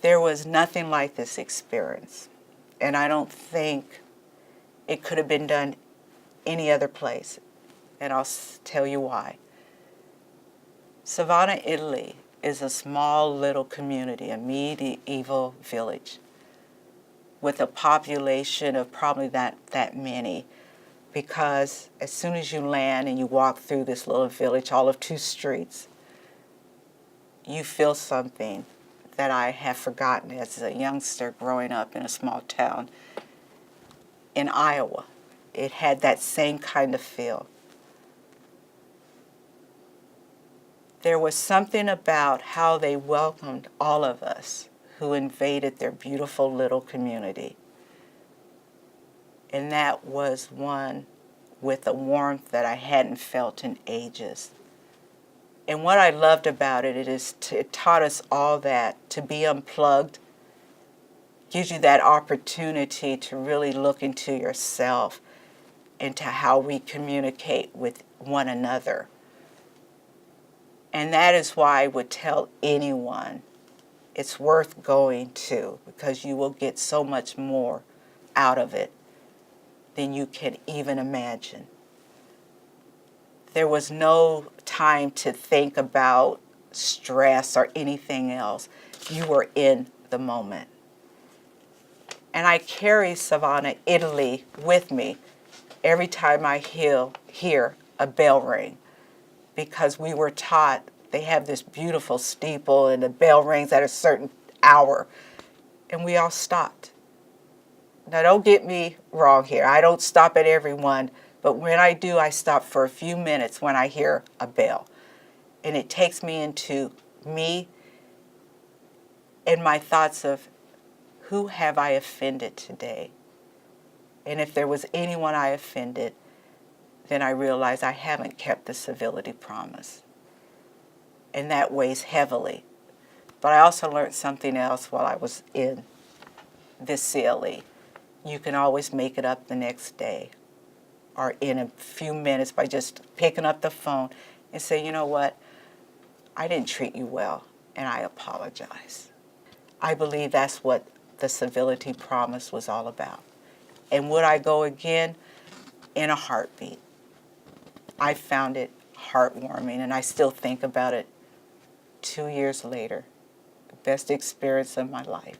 There was nothing like this experience, and I don't think it could have been done any other place, and I'll tell you why. Savannah, Italy is a small little community, a medieval village with a population of probably that many, because as soon as you land and you walk through this little village, all of 2 streets, you feel something that I have forgotten as a youngster growing up in a small town in Iowa. It had that same kind of feel. There was something about how they welcomed all of us who invaded their beautiful little community. And that was one with a warmth that I hadn't felt in ages. And what I loved about it is it taught us all that to be unplugged gives you that opportunity to really look into yourself, into how we communicate with one another. And that is why I would tell anyone it's worth going to, because you will get so much more out of it than you can even imagine. There was no time to think about stress or anything else. You were in the moment. And I carry Savannah, Italy with me every time I hear a bell ring, because we were taught they have this beautiful steeple and the bell rings at a certain hour, and we all stopped. Now don't get me wrong here, I don't stop at every one, but when I do, I stop for a few minutes when I hear a bell. And it takes me into me and my thoughts of, who have I offended today? And if there was anyone I offended, then I realize I haven't kept the civility promise. And that weighs heavily. But I also learned something else while I was in this CLE. You can always make it up the next day or in a few minutes by just picking up the phone and say, you know what, I didn't treat you well, and I apologize. I believe that's what the civility promise was all about. And would I go again? In a heartbeat. I found it heartwarming, and I still think about it 2 years later. The best experience of my life.